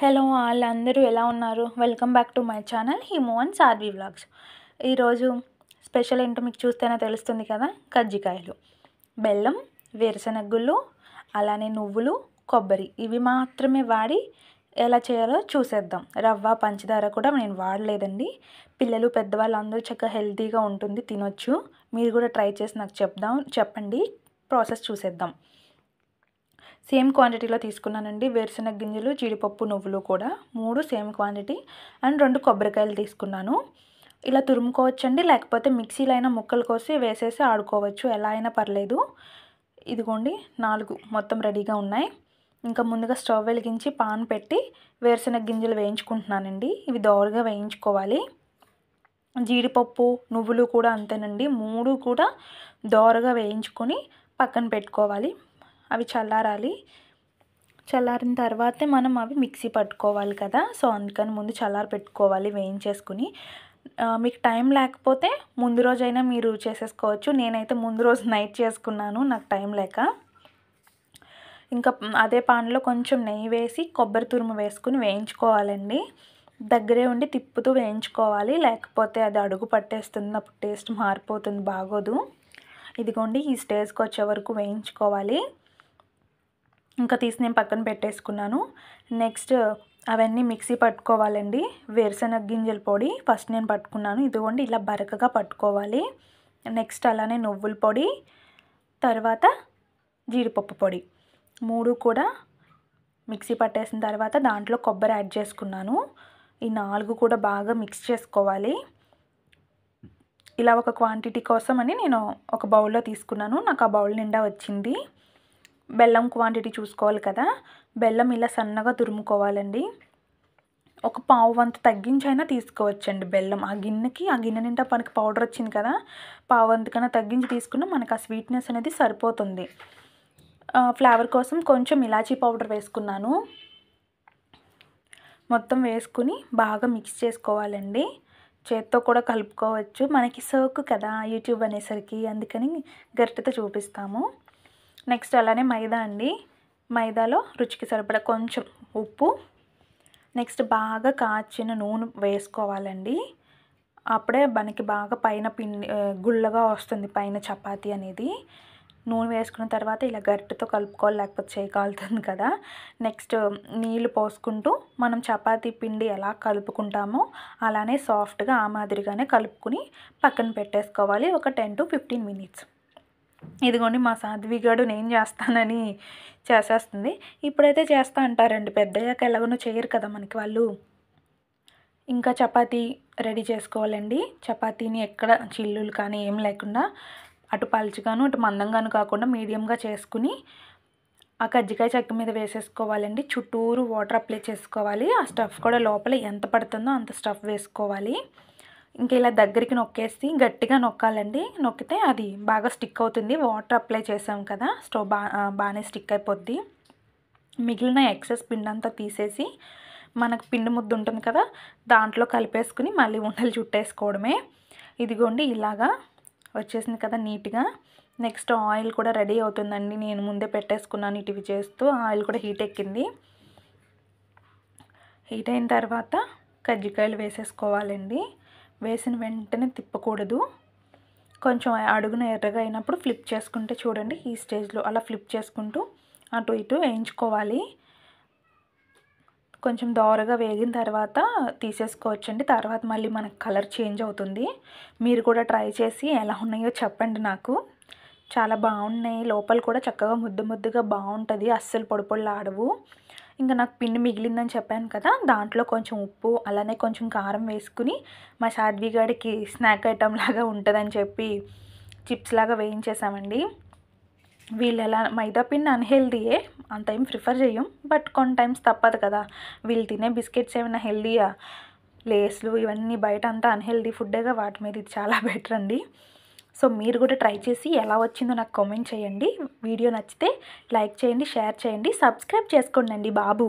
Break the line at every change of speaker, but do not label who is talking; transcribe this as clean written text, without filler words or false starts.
Hello అందరూ ఎలా ఉన్నారు? Welcome back to my channel Himo and Sadhvi vlogs. ఈరోజు స్పెషల్ ఏంటో మీకు చూస్తేనే తెలుస్తుంది కదా. కజ్జికాయలు, బెల్లం, వేరుశనగ గుళ్ళు, అలానే నువ్వులు, కొబ్బరి ఇవి మాత్రమే వాడి ఎలా చేయాలో చూసేద్దాం. రవ్వ, పంచదార కూడా నేను వాడలేదండి. పిల్లలు, పెద్దవాళ్ళు అందరూ చక్కగా హెల్తీగా ఉంటుంది, తినొచ్చు. మీరు కూడా ట్రై చేసి నాకు చెప్పండి. ప్రాసెస్ చూసేద్దాం. సేమ్ క్వాంటిటీలో తీసుకున్నానండి. వేరుశనగ గింజలు, జీడిపప్పు, నువ్వులు కూడా 3 సేమ్ క్వాంటిటీ. అండ్ 2 కొబ్బరికాయలు తీసుకున్నాను. ఇలా తురుముకోవచ్చండి, లేకపోతే మిక్సీలో అయినా ముక్కలు కోసి వేసేసి ఆడుకోవచ్చు, ఎలా అయినా పర్లేదు. ఇదిగోండి 4 మొత్తం రెడీగా ఉన్నాయి. ఇంకా ముందుగా స్టవ్ వెలిగించి పాన్ పెట్టి వేరుశనగ గింజలు వేయించుకుంటున్నానండి. ఇవి దోరగా వేయించుకోవాలి. జీడిపప్పు, నువ్వులు కూడా అంతేనండి. 3 కూడా దోరగా వేయించుకొని పక్కన పెట్టుకోవాలి. అవి చల్లారాలి. చల్లారిన తర్వాతే మనం అవి మిక్సీ పట్టుకోవాలి కదా. సో అందుకని ముందు చల్లారి పెట్టుకోవాలి వేయించేసుకుని. మీకు టైం లేకపోతే ముందు రోజైనా మీరు చేసేసుకోవచ్చు. నేనైతే ముందు రోజు నైట్ చేసుకున్నాను, నాకు టైం లేక. ఇంకా అదే పాన్లో కొంచెం నెయ్యి వేసి కొబ్బరి తురుము వేసుకుని వేయించుకోవాలండి. దగ్గరే ఉండి తిప్పుతూ వేయించుకోవాలి, లేకపోతే అది అడుగు పట్టేస్తుంది, అప్పుడు టేస్ట్ మారిపోతుంది, బాగోదు. ఇదిగోండి ఈ స్టేజ్కి వచ్చే వరకు వేయించుకోవాలి. ఇంకా తీసి నేను పక్కన పెట్టేసుకున్నాను. నెక్స్ట్ అవన్నీ మిక్సీ పట్టుకోవాలండి. వేరుశనగ గింజల పొడి ఫస్ట్ నేను పట్టుకున్నాను. ఇదిగోండి ఇలా బరకగా పట్టుకోవాలి. నెక్స్ట్ అలానే నువ్వుల పొడి, తర్వాత జీడిపప్పు పొడి 3 కూడా మిక్సీ పట్టేసిన తర్వాత దాంట్లో కొబ్బరి యాడ్ చేసుకున్నాను. ఈ 4 కూడా బాగా మిక్స్ చేసుకోవాలి. ఇలా ఒక క్వాంటిటీ కోసం అని నేను ఒక బౌల్లో తీసుకున్నాను. నాకు ఆ బౌల్ నిండా వచ్చింది. బెల్లం క్వాంటిటీ చూసుకోవాలి కదా. బెల్లం ఇలా సన్నగా తురుముకోవాలండి. ఒక పావు వంతు తగ్గించైనా తీసుకోవచ్చండి బెల్లం. ఆ గిన్నె నిండా మనకి పౌడర్ వచ్చింది కదా, పావు వంతు కన్నా తగ్గించి తీసుకున్నా మనకు ఆ స్వీట్నెస్ అనేది సరిపోతుంది. ఫ్లేవర్ కోసం కొంచెం ఇలాచీ పౌడర్ వేసుకున్నాను. మొత్తం వేసుకుని బాగా మిక్స్ చేసుకోవాలండి. చేత్తో కూడా కలుపుకోవచ్చు, మనకి సోకు కదా యూట్యూబ్ అనేసరికి, అందుకని గరిటెతో చూపిస్తాము. నెక్స్ట్ అలానే మైదా అండి. మైదాలో రుచికి సరిపడా కొంచెం ఉప్పు, నెక్స్ట్ బాగా కాచిన నూనె వేసుకోవాలండి. అప్పుడే మనకి బాగా పైన గుళ్ళగా వస్తుంది పైన చపాతీ అనేది. నూనె వేసుకున్న తర్వాత ఇలా గరిటెతో కలుపుకోవాలి, లేకపోతే చేయి కాలుతుంది కదా. నెక్స్ట్ నీళ్ళు పోసుకుంటూ మనం చపాతీ పిండి ఎలా కలుపుకుంటామో అలానే సాఫ్ట్గా ఆ మాదిరిగానే కలుపుకుని పక్కన పెట్టేసుకోవాలి ఒక 10 to 15 minutes. ఇదిగోండి మా సాధ్విగాడు నేను చేస్తానని చేసేస్తుంది. ఇప్పుడైతే చేస్తా అంటారండి, పెద్దయ్యాక ఎలాగనో చేయరు కదా మనకి వాళ్ళు. ఇంకా చపాతీ రెడీ చేసుకోవాలండి. చపాతీని ఎక్కడ చిల్లులు కానీ ఏం లేకుండా అటు పలుచగాను అటు మందంగాను కాకుండా మీడియంగా చేసుకుని ఆ కజ్జికాయ చెక్క మీద వేసేసుకోవాలండి. చుట్టూరు వాటర్ అప్లై చేసుకోవాలి. ఆ స్టఫ్ కూడా లోపల ఎంత పడుతుందో అంత స్టఫ్ వేసుకోవాలి. ఇంకా ఇలా దగ్గరికి నొక్కేసి గట్టిగా నొక్కాలండి. నొక్కితే అది బాగా స్టిక్ అవుతుంది. వాటర్ అప్లై చేసాం కదా, స్టవ్ బాగానే స్టిక్ అయిపోద్ది. మిగిలిన ఎక్సెస్ పిండి అంతా తీసేసి మనకు పిండి ముద్ద ఉంటుంది కదా, దాంట్లో కలిపేసుకుని మళ్ళీ ఉండలు చుట్టేసుకోవడమే. ఇదిగోండి ఇలాగా వచ్చేసింది కదా నీట్గా. నెక్స్ట్ ఆయిల్ కూడా రెడీ అవుతుందండి. నేను ముందే పెట్టేసుకున్నాను ఇటువి చేస్తూ. ఆయిల్ కూడా హీట్ ఎక్కింది. హీట్ అయిన తర్వాత కజ్జికాయలు వేసేసుకోవాలండి. వేసిన వెంటనే తిప్పకూడదు. కొంచెం అడుగున ఎర్రగా అయినప్పుడు ఫ్లిప్ చేసుకుంటే చూడండి, ఈ స్టేజ్లో అలా ఫ్లిప్ చేసుకుంటూ అటు ఇటు వేయించుకోవాలి. కొంచెం దోరగా వేగిన తర్వాత తీసేసుకోవచ్చండి. తర్వాత మళ్ళీ మనకు కలర్ చేంజ్ అవుతుంది. మీరు కూడా ట్రై చేసి ఎలా ఉన్నాయో చెప్పండి నాకు. చాలా బాగున్నాయి. లోపల కూడా చక్కగా ముద్దగా బాగుంటుంది, అస్సలు పొడిలాడవు. ఇంకా నాకు పిండి మిగిలిందని చెప్పాను కదా, దాంట్లో కొంచెం ఉప్పు అలానే కొంచెం కారం వేసుకుని మా సాధ్విగాడికి స్నాక్ ఐటమ్ లాగా ఉంటుందని చెప్పి చిప్స్ లాగా వేయించేసామండి. వీళ్ళు ఎలా మైదా పిండి అన్హెల్దీయే, అంత ఏం ప్రిఫర్ చేయం, బట్ కొన్ని టైమ్స్ తప్పదు కదా. వీళ్ళు తినే బిస్కెట్స్ ఏమైనా హెల్దీయా? లేస్లు ఇవన్నీ బయట అంతా అన్హెల్దీ ఫుడ్డేగా, వాటి మీద ఇది చాలా బెటర్ అండి. సో మీరు కూడా ట్రై చేసి ఎలా వచ్చిందో నాకు కామెంట్ చేయండి. వీడియో నచ్చితే లైక్ చేయండి, షేర్ చేయండి, సబ్స్క్రైబ్ చేసుకోండి బాబు.